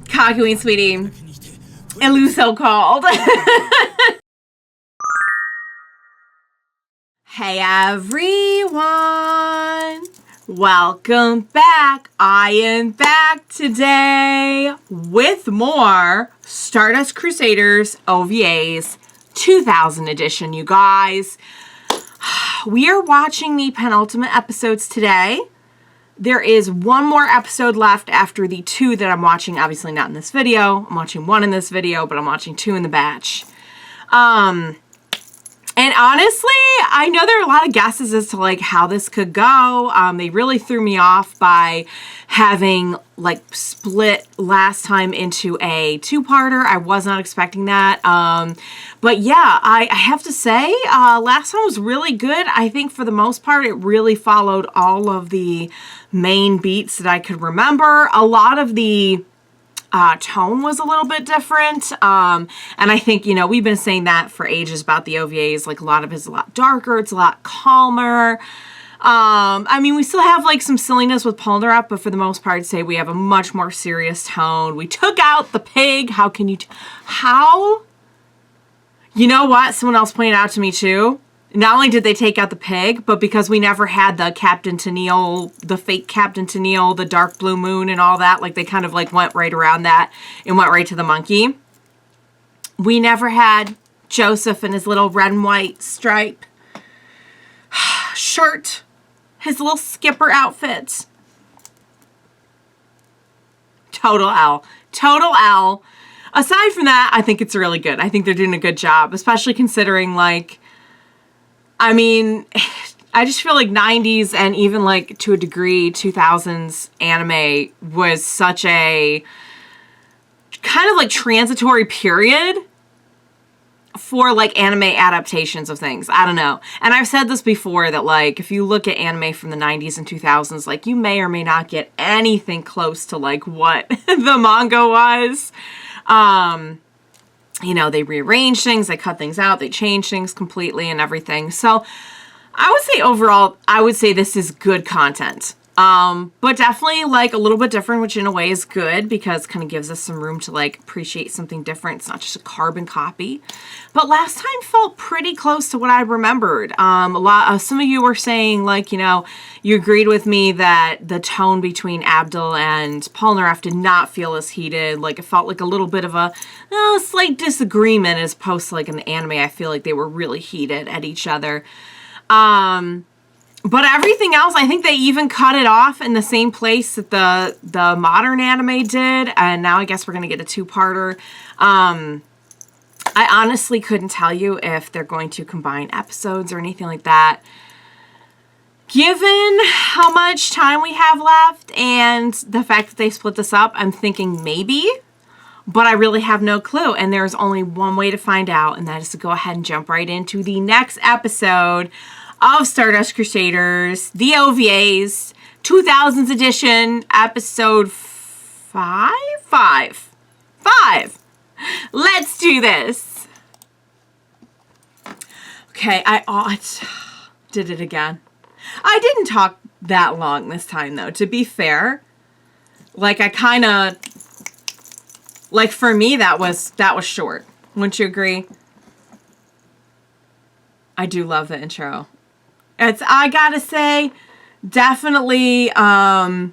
Kakyoin, sweetie. Illuso called. Hey everyone! Welcome back. I am back today with more Stardust Crusaders OVAs 2000 edition, you guys. We are watching the penultimate episodes today. There is one more episode left after the 2 that I'm watching. Obviously not in this video. I'm watching 1 in this video, but I'm watching 2 in the batch. And honestly, I know there are a lot of guesses as to like how this could go. They really threw me off by having like split last time into a 2-parter. I was not expecting that. But yeah, I have to say, last time was really good. I think for the most part, it really followed all of the main beats that I could remember. A lot of the tone was a little bit different. And I think, you know, we've been saying that for ages about the OVAs. Like, a lot of it's a lot darker. It's a lot calmer. I mean, we still have, like, some silliness with Polnareff, but for the most part, I'd say we have a much more serious tone. We took out the pig. How can you... How? You know what? Someone else pointed out to me, too. Not only did they take out the pig, but because we never had the Captain Tennille, the fake Captain Tennille, the dark blue moon and all that, like they kind of like went right around that and went right to the monkey. We never had Joseph in his little red and white stripe shirt, his little skipper outfit. Total L. Total L. Aside from that, I think it's really good. I think they're doing a good job, especially considering like, I mean, I just feel like 90s and even like to a degree 2000s anime was such a kind of like transitory period for like anime adaptations of things. I don't know. And I've said this before that like if you look at anime from the 90s and 2000s, like you may or may not get anything close to like what the manga was. You know, they rearrange things, they cut things out, they change things completely and everything. So I would say overall, I would say this is good content. But definitely like a little bit different, which in a way is good because it kind of gives us some room to like appreciate something different. It's not just a carbon copy. But last time felt pretty close to what I remembered. Some of you were saying like, you know, you agreed with me that the tone between Abdul and Polnareff did not feel as heated. Like it felt like a little bit of a slight disagreement as opposed to like in the anime. I feel like they were really heated at each other. But everything else, I think they even cut it off in the same place that the modern anime did. And now I guess we're going to get a 2-parter. I honestly couldn't tell you if they're going to combine episodes or anything like that. Given how much time we have left and the fact that they split this up, I'm thinking maybe. But I really have no clue. And there's only one way to find out. And that is to go ahead and jump right into the next episode of Stardust Crusaders, the OVAs, 2000s edition, episode 5? 5. Let's do this. Okay, I did it again. I didn't talk that long this time, though, to be fair. Like, I kind of, like, for me, that was short. Wouldn't you agree? I do love the intro. It's, I gotta say, definitely a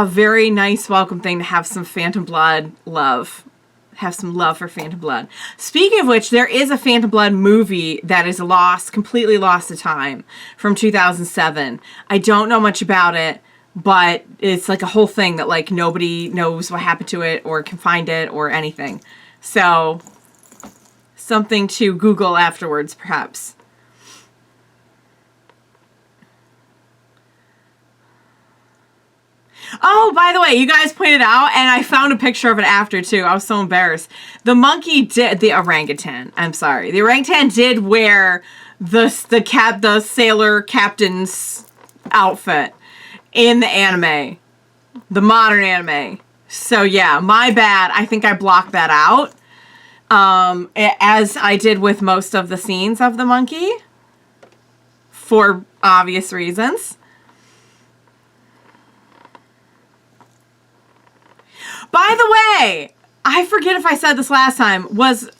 very nice welcome thing to have some Phantom Blood love. Have some love for Phantom Blood. Speaking of which, there is a Phantom Blood movie that is completely lost to time from 2007. I don't know much about it, but it's like a whole thing that like nobody knows what happened to it or can find it or anything. So, something to Google afterwards, perhaps. Oh, by the way, you guys pointed out, and I found a picture of it after, too. I was so embarrassed. The monkey did, the orangutan, I'm sorry. The orangutan did wear the sailor captain's outfit in the anime. The modern anime. So, yeah, my bad. I think I blocked that out. As I did with most of the scenes of the monkey. for obvious reasons. By the way, I forget if I said this last time,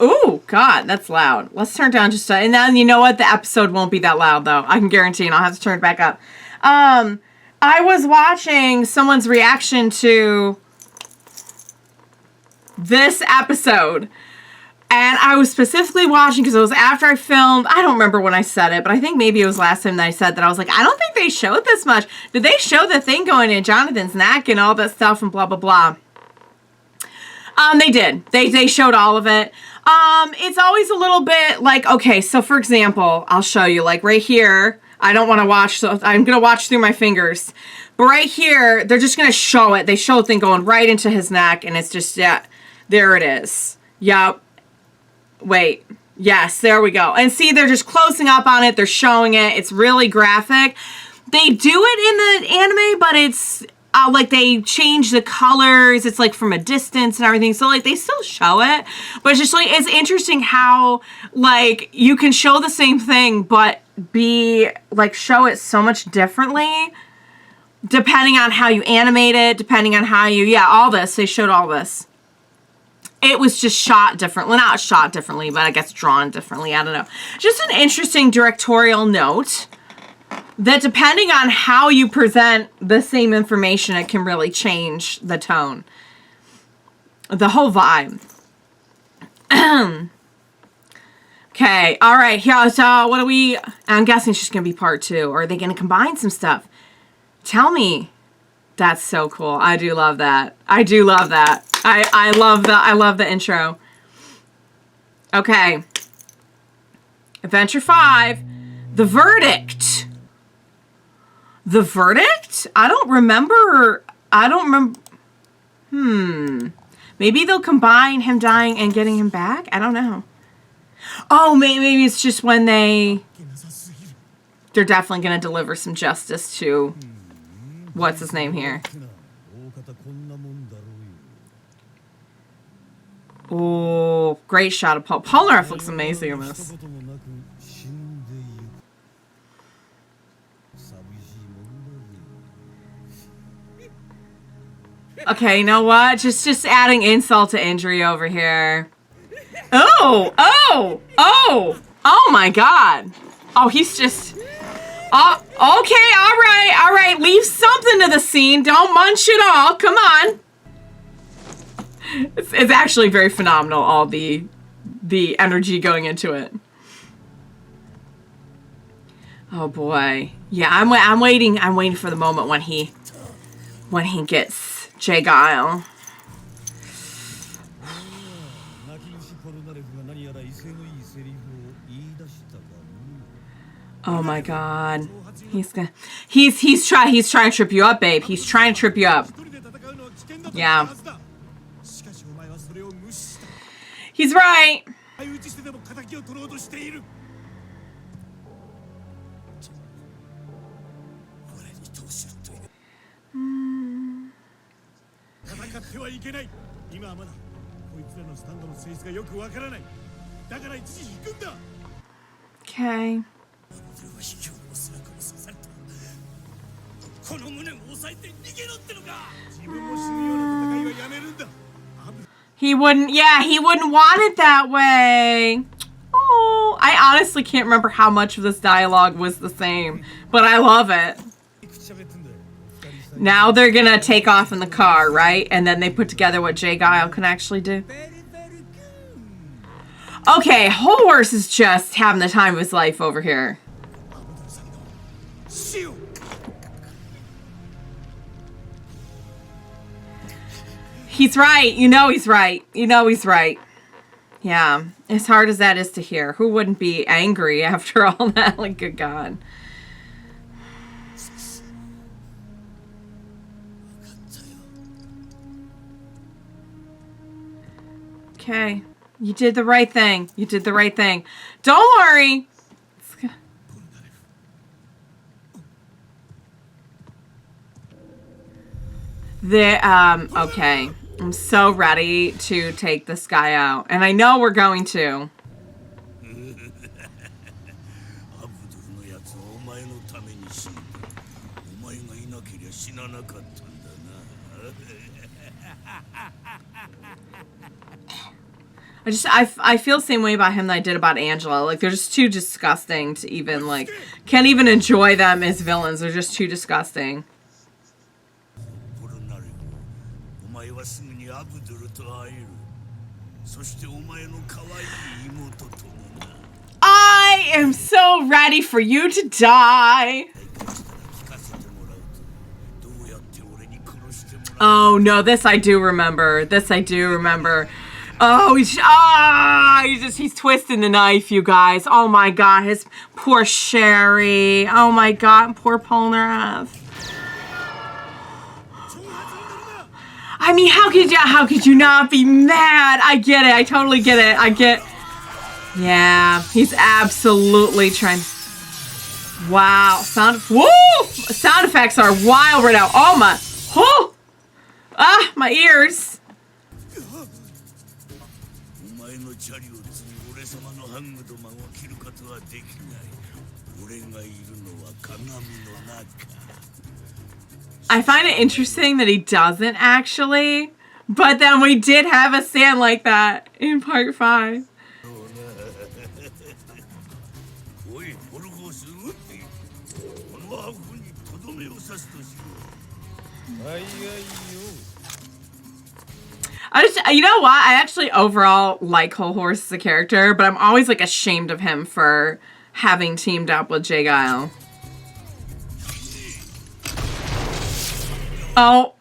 oh God, that's loud. Let's turn it down just and then you know what? The episode won't be that loud though. I can guarantee, and I'll have to turn it back up. I was watching someone's reaction to this episode, and I was specifically watching because it was after I filmed. I don't remember when I said it, but I think maybe it was last time that I said that. I was like, I don't think they showed this much. Did they show the thing going in Jonathan's neck and all that stuff and blah, blah, blah? They did. They showed all of it. It's always a little bit like, okay, so for example, I'll show you, like right here, I don't want to watch, so I'm going to watch through my fingers. But right here, they're just going to show it. They show the thing going right into his neck, and it's just, yeah, there it is. Yep. Wait. Yes, there we go. And see, they're just closing up on it. They're showing it. It's really graphic. They do it in the anime, but it's like they change the colors. It's like from a distance and everything. So like they still show it, but it's just like, it's interesting how like you can show the same thing, but be like show it so much differently depending on how you animate it, depending on how you, yeah, all this. They showed all this. It was just shot differently. Not shot differently, but I guess drawn differently. I don't know. Just an interesting directorial note that depending on how you present the same information, it can really change the tone. The whole vibe. Okay, all right. Here, so what do we... I'm guessing it's just going to be part 2. Or are they going to combine some stuff? Tell me. That's so cool. I do love that. I do love that. I love the intro. Okay. Adventure 5. The Verdict. The Verdict? I don't remember. Maybe they'll combine him dying and getting him back? I don't know. Oh, maybe it's just when they're definitely going to deliver some justice to what's his name here. Oh, great shot of Polnareff looks amazing in this. Okay, you know what? Just adding insult to injury over here. Oh my God. Oh, he's just... okay, all right. Leave something to the scene. Don't munch it all. Come on. It's actually very phenomenal, all the energy going into it. Oh boy. Yeah, I'm waiting for the moment when he gets J GEIL. Oh my God. He's trying to trip you up, babe. He's trying to trip you up. Yeah. He's right. Okay. He wouldn't want it that way. Oh, I honestly can't remember how much of this dialogue was the same, but I love it. Now they're gonna take off in the car, right? And then they put together what J GEIL can actually do. Okay, Hol Horse is just having the time of his life over here. He's right. You know he's right. You know he's right. Yeah. As hard as that is to hear. Who wouldn't be angry after all that? Like, good God. Okay. You did the right thing. You did the right thing. Don't worry. Okay. I'm so ready to take this guy out. And I know we're going to. I feel the same way about him that I did about Angela. Like, they're just too disgusting to even, like, can't even enjoy them as villains. They're just too disgusting. I am so ready for you to die. Oh no, this I do remember. This I do remember. Oh, he's twisting the knife, you guys. Oh my god, his poor Sherry. Oh my god, poor Polnareff. I mean, how could you not be mad? I get it. I totally get it. Yeah, he's absolutely trying. Wow, sound effects are wild right now. Oh my, my ears. I find it interesting that he doesn't actually, but then we did have a stand like that in part 5. You know what? I actually overall like Hol Horse as a character, but I'm always like ashamed of him for having teamed up with J GEIL. Oh.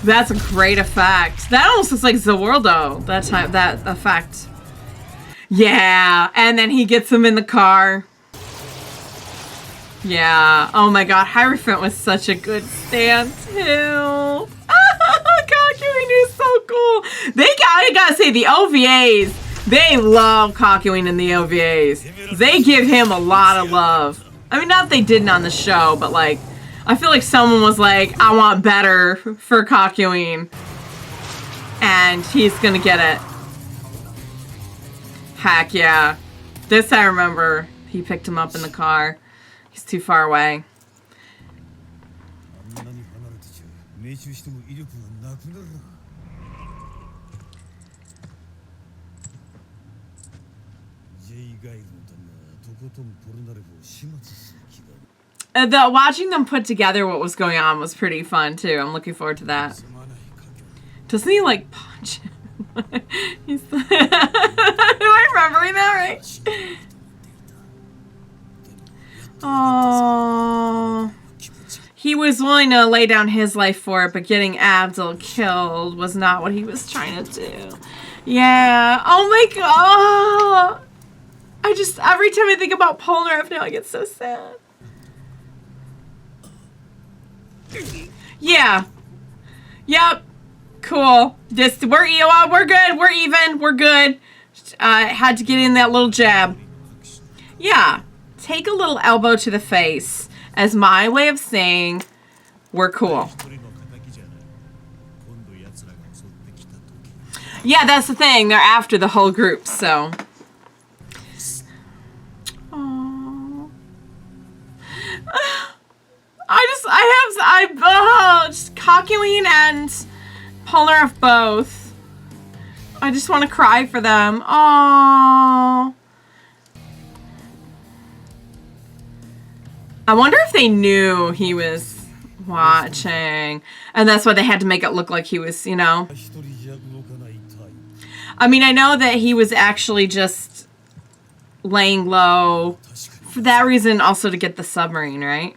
That's a great effect. That almost looks like Zawoldo, that effect. Yeah, and then he gets him in the car. Yeah, oh my god, Hierophant was such a good stand too. Kakyoin is so cool. I gotta say, the OVAs, they love Kakyoin in the OVAs. They give him a lot of love. I mean, not that they didn't on the show, but like, I feel like someone was like, I want better for Kakyoin. And he's gonna get it. Heck yeah. This I remember. He picked him up in the car. He's too far away. Watching them put together what was going on was pretty fun too. I'm looking forward to that. Doesn't he like punch him? He's am I remembering that right? Oh, he was willing to lay down his life for it, but getting Abdul killed was not what he was trying to do. Yeah. Oh my god. Every time I think about Polnareff now, I get so sad. Yeah. Yep. Cool. We're good. We're even. We're good. Had to get in that little jab. Yeah. Take a little elbow to the face as my way of saying we're cool. Yeah, that's the thing. They're after the whole group, so. Aww. Just Kakyoin and Polnareff both. I just want to cry for them. Aww. I wonder if they knew he was watching, and that's why they had to make it look like he was, you know. I mean, I know that he was actually just laying low for that reason, also to get the submarine, right?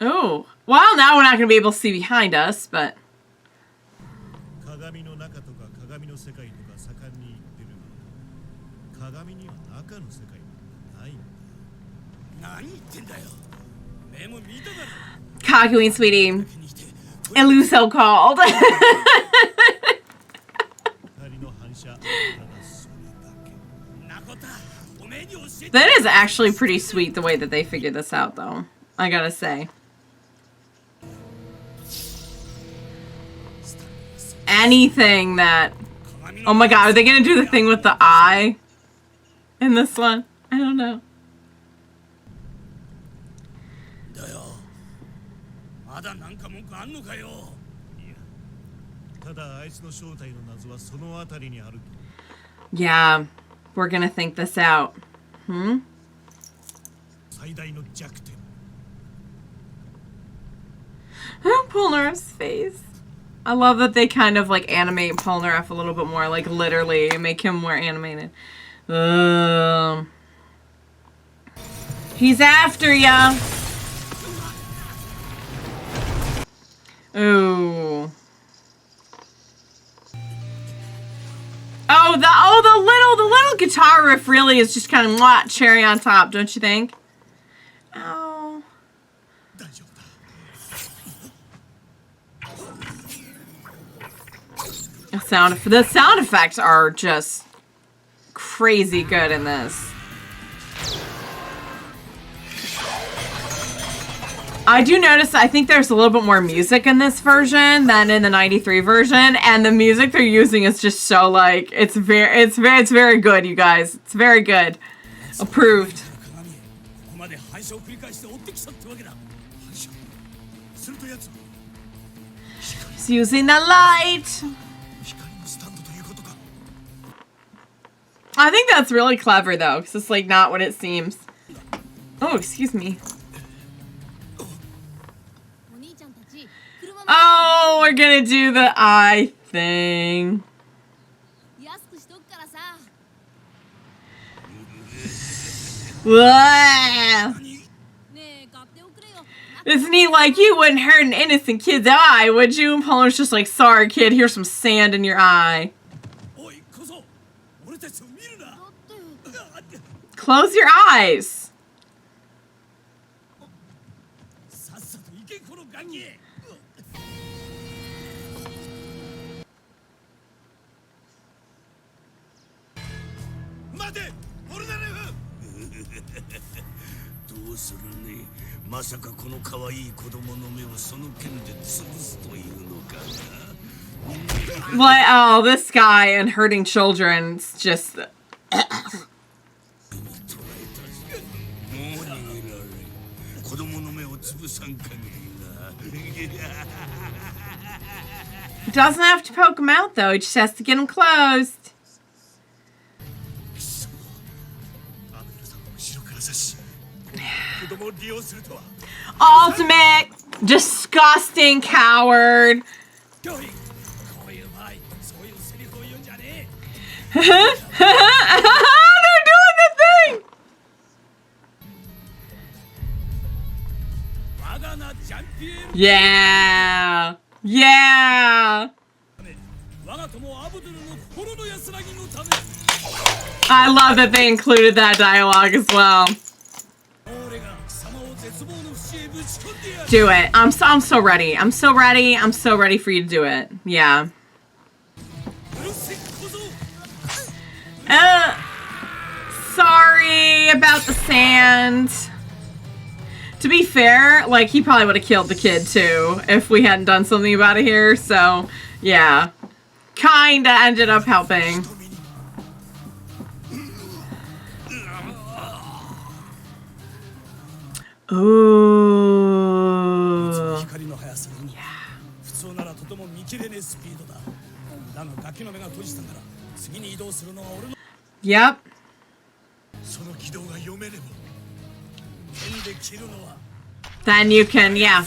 Oh, well, now we're not going to be able to see behind us, but... Kakyoin, sweetie. Elu so called. That is actually pretty sweet the way that they figured this out, though. I gotta say. Anything that... Oh my god, are they gonna do the thing with the eye in this one? I don't know. Yeah, we're gonna think this out. Hmm? Polnareff's face. I love that they kind of like animate Polnareff a little bit more, like literally, and make him more animated. He's after ya. Ooh. Oh, the little guitar riff really is just kind of cherry on top, don't you think? Oh. The sound effects are just crazy good in this. I do notice, I think there's a little bit more music in this version than in the 93 version, and the music they're using is just so like, it's very good, you guys. It's very good. Approved. He's using the light. I think that's really clever though, because it's like not what it seems. Oh, excuse me. Oh, we're gonna do the eye thing. Wow. Isn't he like, you wouldn't hurt an innocent kid's eye, would you? And Polnareff's just like, sorry kid, here's some sand in your eye. Close your eyes. What? Oh, this guy and hurting children. It's just... He doesn't have to poke him out, though. He just has to get him closed. Ultimate disgusting coward. They're doing the thing. Yeah. Yeah. I love that they included that dialogue as well. Do it. I'm so ready. I'm so ready. I'm so ready for you to do it. Yeah. Sorry about the sand. To be fair, like, he probably would have killed the kid, too, if we hadn't done something about it here, so, yeah. Kinda ended up helping. Ooh. Yeah. Yep. Then you can, yeah.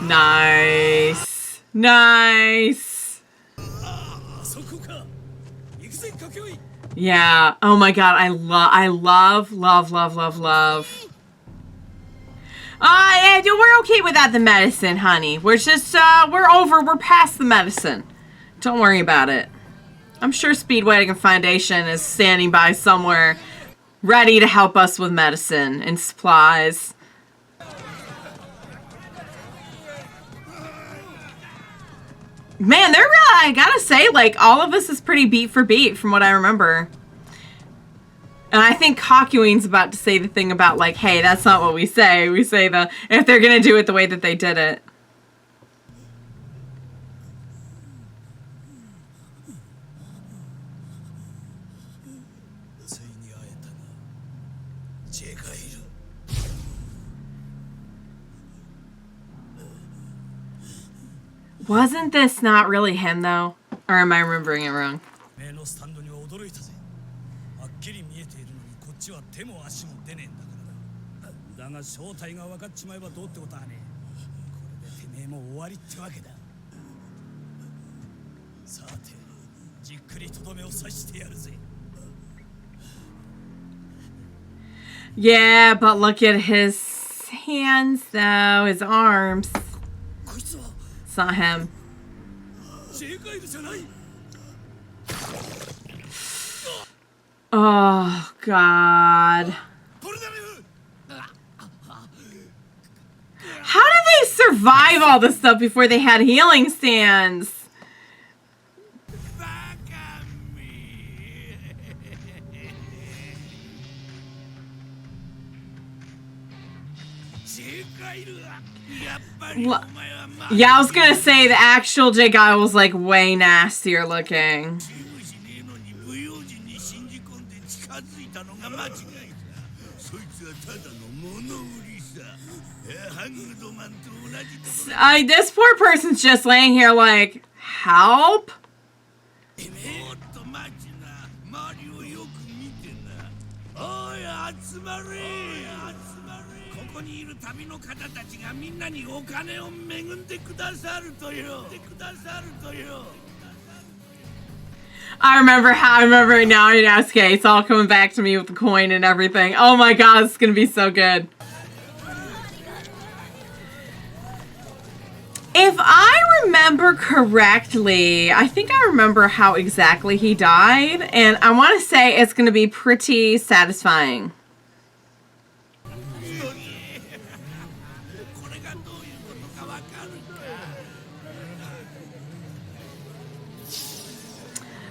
Nice. Nice. Yeah. Oh my god, I love. Yeah, we're okay without the medicine, honey. We're just, we're past the medicine. Don't worry about it. I'm sure Speedwagon Foundation is standing by somewhere ready to help us with medicine and supplies. Man, they're really, I gotta say, like, all of this is pretty beat for beat from what I remember. And I think Kakyoin's about to say the thing about, like, hey, that's not what we say. We say if they're gonna do it the way that they did it. Wasn't this not really him, though? Or am I remembering it wrong? Yeah, but look at his hands, though. His arms. It's not him. Oh, God. How did they survive all this stuff before they had healing stands? Yeah, I was gonna say the actual J GEIL was like way nastier looking. This poor person's just laying here like, help? I remember it now. Okay, it's all coming back to me with the coin and everything. Oh my god, it's gonna be so good. If I remember correctly, I think I remember how exactly he died, and I want to say it's gonna be pretty satisfying.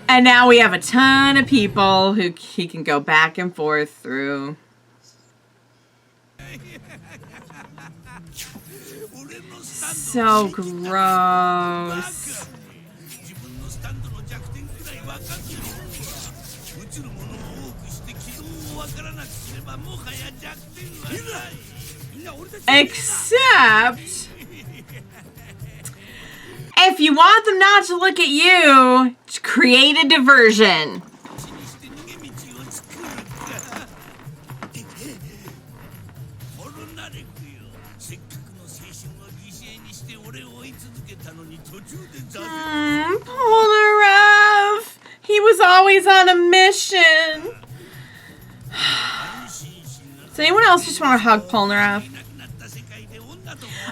And now we have a ton of people who he can go back and forth through. So gross. Except, if you want them not to look at you, create a diversion. Polnareff! He was always on a mission. Does anyone else just want to hug Polnareff?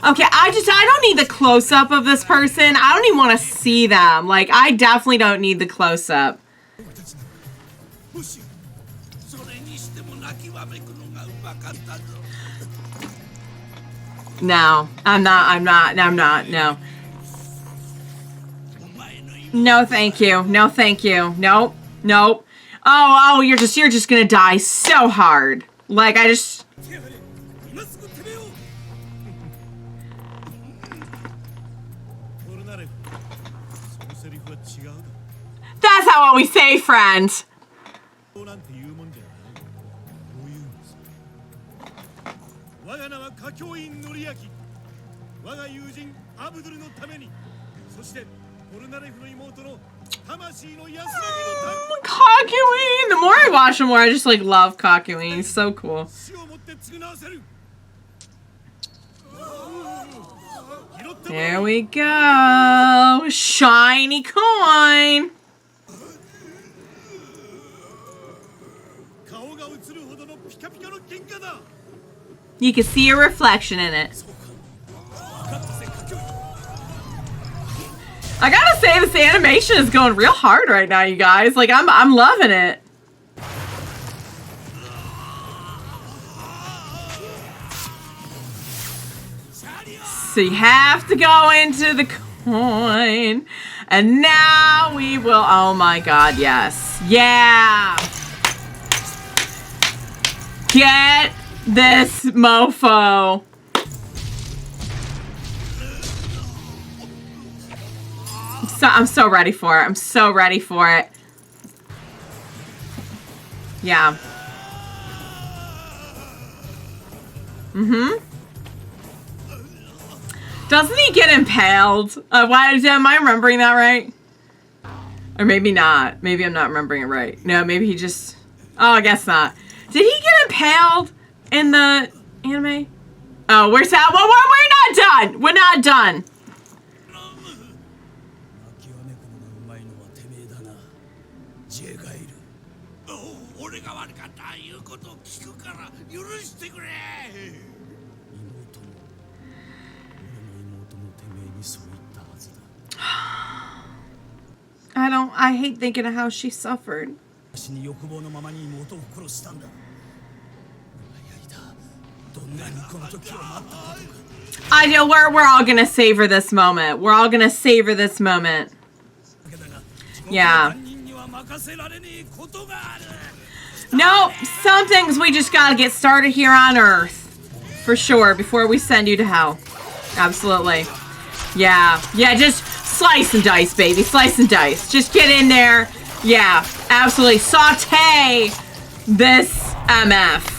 Okay, I don't need the close-up of this person. I don't even want to see them. Like, I definitely don't need the close-up. No, I'm not, no. No, thank you. No, thank you. Nope. Nope. Oh, you're just gonna die so hard. Like, I just... That's not what we say, friend. Kakyoin! The more I watch him, the more I just like love Kakyoin. He's so cool. There we go. Shiny coin. You can see your reflection in it. I gotta say, this animation is going real hard right now, you guys. Like, I'm loving it. So you have to go into the coin. And now we will, oh my god, yes. Yeah! Get this mofo. I'm so ready for it. I'm so ready for it. Yeah. Doesn't he get impaled? Am I remembering that right? Or maybe not. Maybe I'm not remembering it right. No, maybe he just... Oh, I guess not. Did he get impaled in the anime? Oh, where's that? Well, we're not done. We're not done. I hate thinking of how she suffered. I know we're all gonna savor this moment. We're all gonna savor this moment. Yeah. Nope, some things we just gotta get started here on Earth. For sure, before we send you to hell. Absolutely. Yeah. Yeah, just slice and dice, baby. Slice and dice. Just get in there. Yeah, absolutely. Saute this MF.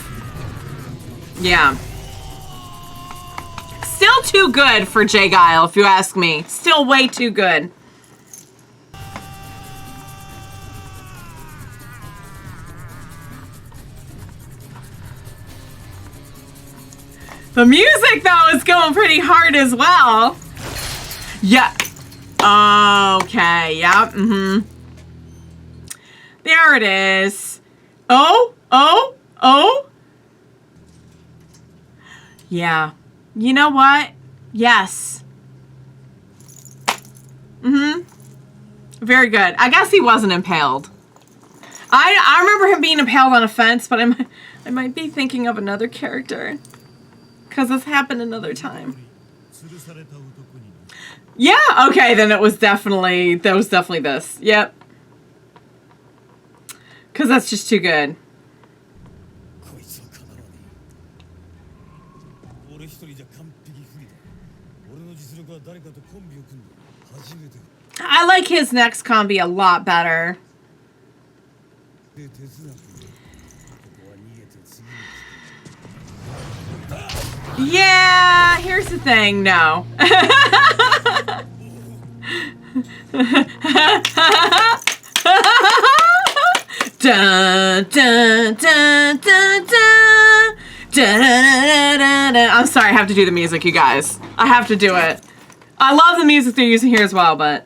Yeah. Still too good for J GEIL, if you ask me. Still way too good. The music, though, is going pretty hard as well. Yeah. Okay. Yeah. Mm-hmm. There it is. Oh. Oh. Oh. Yeah. You know what? Yes. Mm-hmm. Very good. I guess he wasn't impaled. I remember him being impaled on a fence, but I might be thinking of another character. Because this happened another time. Yeah, okay, then that was definitely this. Yep. Because that's just too good. I like his next combi a lot better. Yeah, here's the thing, no. Dun, dun, dun, dun, dun. I'm sorry, I have to do the music, you guys. I have to do it. I love the music they're using here as well, but...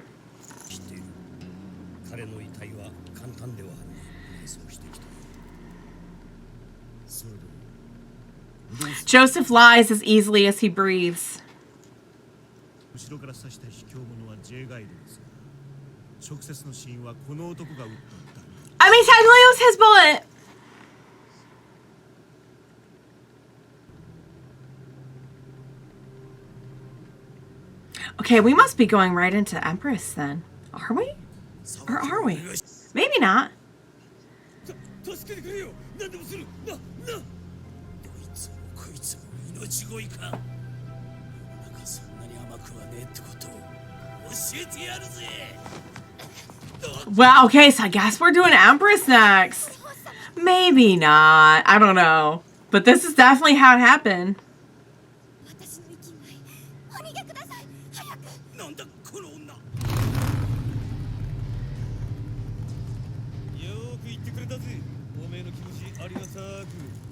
Joseph lies as easily as he breathes. I mean, technically it was his bullet. Okay, we must be going right into Empress then. Are we? Or are we? Maybe not. Well, okay, so I guess we're doing Empress next. Maybe not. I don't know. But this is definitely how it happened.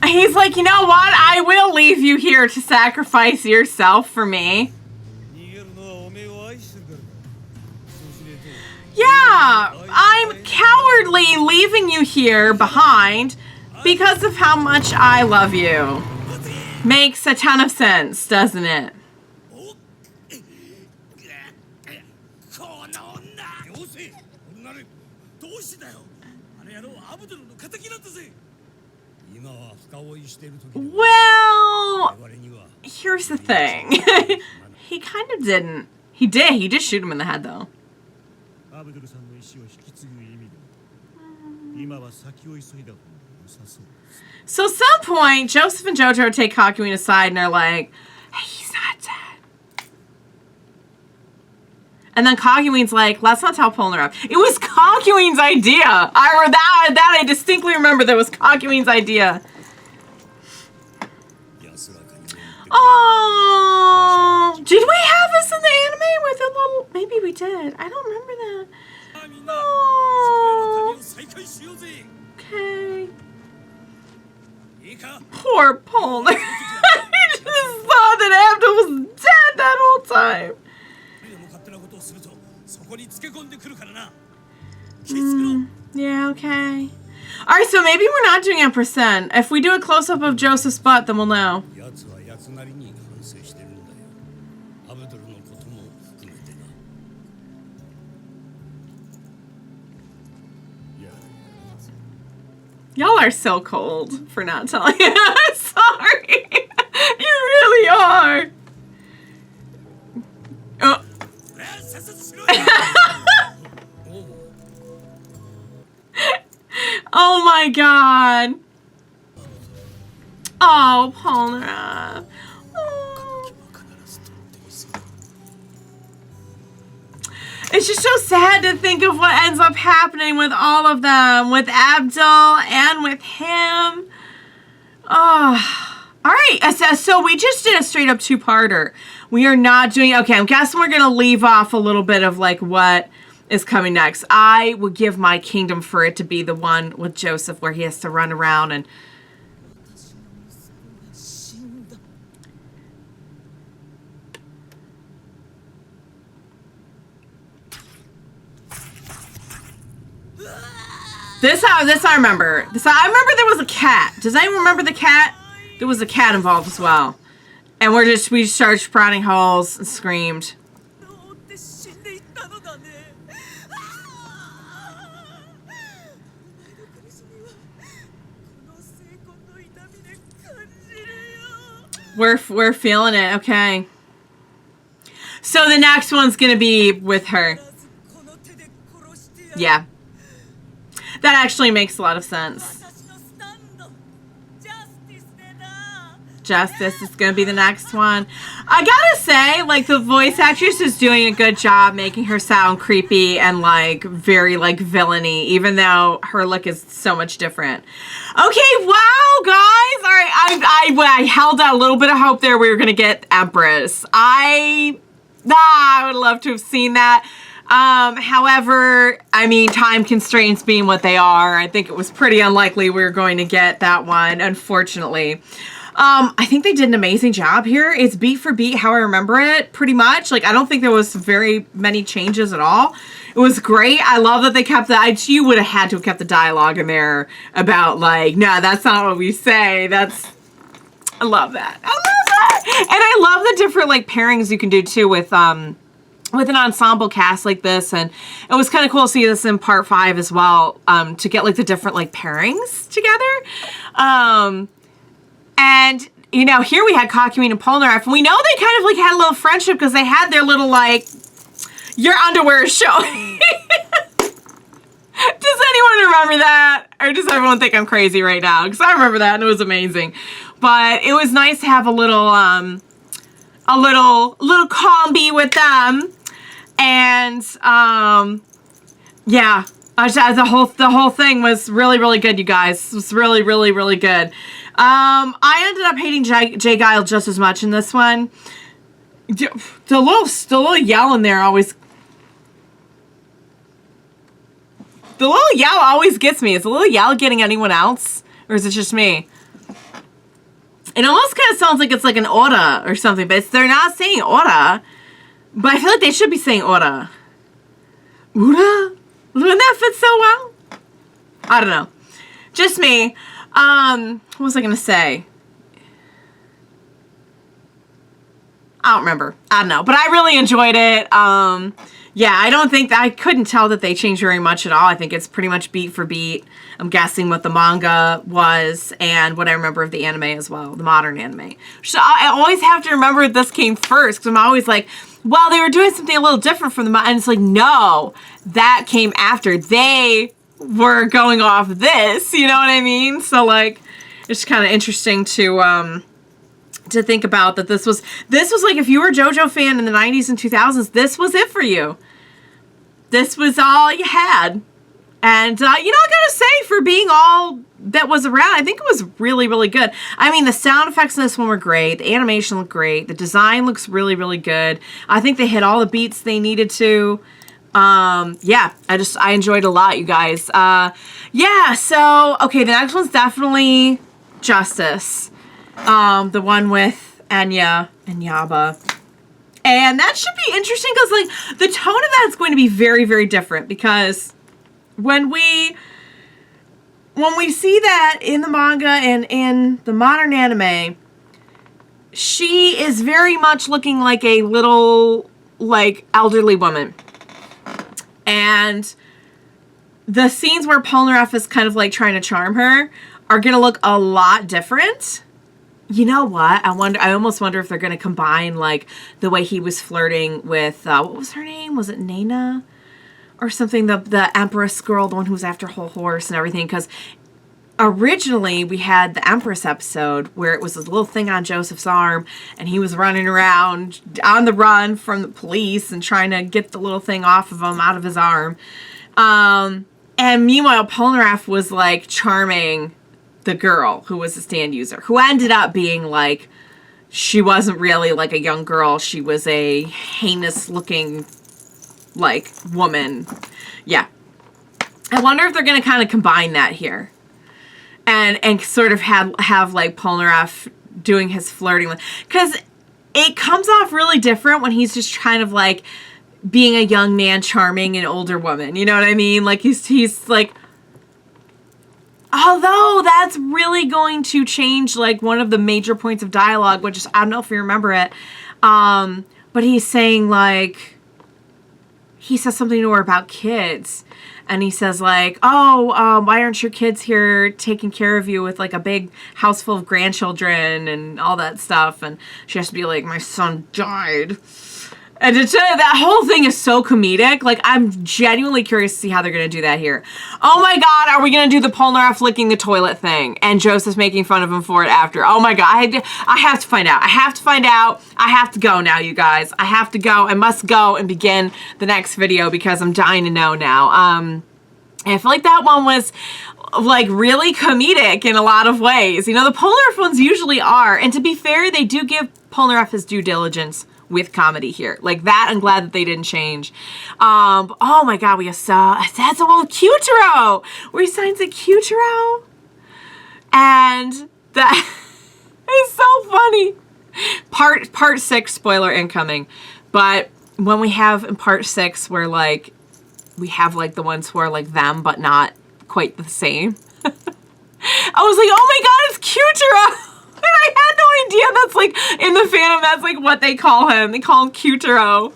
He's like, you know what? I will leave you here to sacrifice yourself for me. Yeah, I'm cowardly leaving you here behind because of how much I love you. Makes a ton of sense, doesn't it? Well, here's the thing. He kind of didn't. He did. He did shoot him in the head, though. So at some point, Joseph and Jojo take Kakyoin aside and they're like, hey, he's not dead. And then Kakyoin's like, let's not tell Polnareff. It was Kakyoin's idea. I distinctly remember that was Kakyoin's idea. Oh, did we have this in the anime with a little? Maybe we did. I don't remember that. Oh, okay. Poor Polnareff. He just saw that Abdul was dead that whole time. Yeah, okay. Alright, so maybe we're not doing Empress then. If we do a close-up of Joseph's butt, then we'll know. Y'all are so cold for not telling me. I'm sorry. You really are. Oh. Oh my god. Oh, Polnareff. Oh. It's just so sad to think of what ends up happening with all of them. With Abdul and with him. Oh. Alright, so we just did a straight up two-parter. We are not doing... Okay, I'm guessing we're going to leave off a little bit of like what is coming next. I would give my kingdom for it to be the one with Joseph where he has to run around and... This I remember. I remember there was a cat. Does anyone remember the cat? There was a cat involved as well. And we just started sprouting holes and screamed. We're feeling it, okay. So the next one's gonna be with her. Yeah. That actually makes a lot of sense. Justice is gonna be the next one. I gotta say, like, the voice actress is doing a good job making her sound creepy and, like, very, like, villainy, even though her look is so much different. Okay, wow, guys! Alright, I held out a little bit of hope there we were gonna get Empress. I would love to have seen that. However, I mean, time constraints being what they are, I think it was pretty unlikely we were going to get that one, unfortunately. I think they did an amazing job here. It's beat for beat how I remember it, pretty much. Like, I don't think there was very many changes at all. It was great. I love that they kept the... You would have had to have kept the dialogue in there about, like, no, that's not what we say. That's... I love that. I love that! And I love the different, like, pairings you can do, too, with an ensemble cast like this. And it was kind of cool to see this in part 5 as well, to get, like, the different, like, pairings together. And, you know, here we had Kakyoin and Polnareff, and we know they kind of, like, had a little friendship because they had their little, like, your underwear is showing. Does anyone remember that? Or does everyone think I'm crazy right now? Because I remember that, and it was amazing. But it was nice to have a little combi with them. And, yeah. The whole thing was really, really good, you guys. It was really, really, really good. I ended up hating J Geil just as much in this one. The little yell in there always... The little yell always gets me. Is the little yell getting anyone else? Or is it just me? It almost kind of sounds like it's like an ora or something, but they're not saying ora. But I feel like they should be saying ora. Ura? Wouldn't that fit so well? I don't know. Just me. What was I gonna say? I don't remember. I don't know. But I really enjoyed it. Yeah, I couldn't tell that they changed very much at all. I think it's pretty much beat for beat. I'm guessing what the manga was and what I remember of the anime as well, the modern anime. So I always have to remember this came first because I'm always like, well, they were doing something a little different from the and it's like, no, that came after. They were going off this, you know what I mean? So like, it's kind of interesting to think about that this was like if you were a JoJo fan in the 90s and 2000s, this was it for you. This was all you had. And, you know, I gotta say, for being all that was around, I think it was really, really good. I mean, the sound effects in this one were great. The animation looked great. The design looks really, really good. I think they hit all the beats they needed to. Yeah, I enjoyed it a lot, you guys. Yeah, so, okay, the next one's definitely Justice. The one with Enya and Yaba. And that should be interesting because, like, the tone of that is going to be very, very different because when we see that in the manga and in the modern anime, she is very much looking like a little, like, elderly woman. And the scenes where Polnareff is kind of, like, trying to charm her are going to look a lot different. You know what? I almost wonder if they're going to combine, like, the way he was flirting with, what was her name? Was it Nana? Or something, the Empress girl, the one who was after Hol Horse and everything. Because originally we had the Empress episode where it was a little thing on Joseph's arm and he was running around on the run from the police and trying to get the little thing off of him, out of his arm. And meanwhile, Polnareff was, like, charming the girl who was a stand user, who ended up being, like, she wasn't really, like, a young girl. She was a heinous-looking, like, woman. Yeah. I wonder if they're going to kind of combine that here. And sort of have like, Polnareff doing his flirting with... Because it comes off really different when he's just kind of, like, being a young man charming an older woman. You know what I mean? Like, he's like... Although that's really going to change, like, one of the major points of dialogue, which is, I don't know if you remember it, but he's saying, like, he says something to her about kids, and he says, like, oh, why aren't your kids here taking care of you with, like, a big house full of grandchildren and all that stuff, and she has to be like, my son died. And that whole thing is so comedic. Like, I'm genuinely curious to see how they're going to do that here. Oh my god, are we going to do the Polnareff licking the toilet thing? And Joseph's making fun of him for it after. Oh my god, I have to find out. I have to find out. I have to go now, you guys. I have to go. I must go and begin the next video because I'm dying to know now. And I feel like that one was, like, really comedic in a lot of ways. You know, the Polnareff ones usually are. And to be fair, they do give Polnareff his due diligence with comedy here. Like, that, I'm glad that they didn't change. Oh my god, we saw, that's a little Kyutaro! Where he signs a Kyutaro. And that is so funny. Part 6, spoiler incoming. But when we have in part 6 where, like, we have, like, the ones who are like them, but not quite the same. I was like, oh my god, it's Kyutaro! And I had no idea that's, like, in the fandom, that's, like, what they call him. They call him Kyutaro.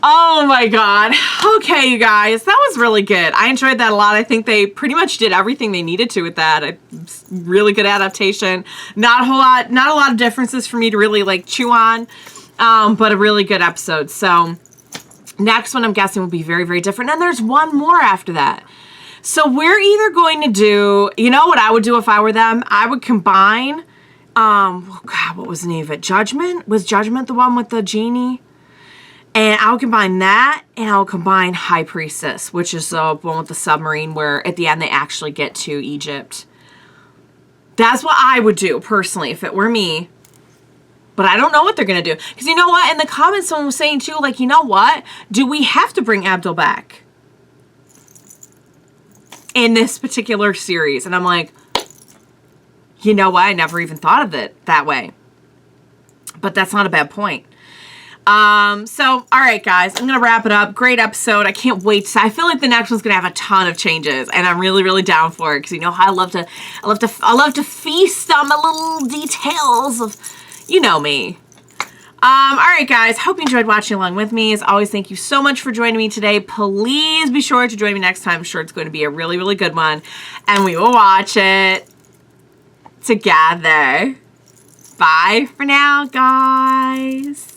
Oh, my God. Okay, you guys. That was really good. I enjoyed that a lot. I think they pretty much did everything they needed to with that. Really good adaptation. Not a lot of differences for me to really, like, chew on, but a really good episode. So, next one, I'm guessing, will be very, very different. And there's one more after that. So we're either going to do, you know what I would do if I were them? I would combine, oh God, what was the name of it? Judgment? Was Judgment the one with the genie? And I would combine that, and I would combine High Priestess, which is the one with the submarine where at the end they actually get to Egypt. That's what I would do, personally, if it were me. But I don't know what they're going to do. Because you know what? In the comments, someone was saying, too, like, you know what? Do we have to bring Abdul back in this particular series? And I'm like, you know what? I never even thought of it that way. But that's not a bad point. So, all right, guys, I'm going to wrap it up. Great episode. I can't wait I feel like the next one's going to have a ton of changes, and I'm really, really down for it because you know how I love to feast on the little details of, you know me. All right, guys. Hope you enjoyed watching along with me. As always, thank you so much for joining me today. Please be sure to join me next time. I'm sure it's going to be a really, really good one. And we will watch it together. Bye for now, guys.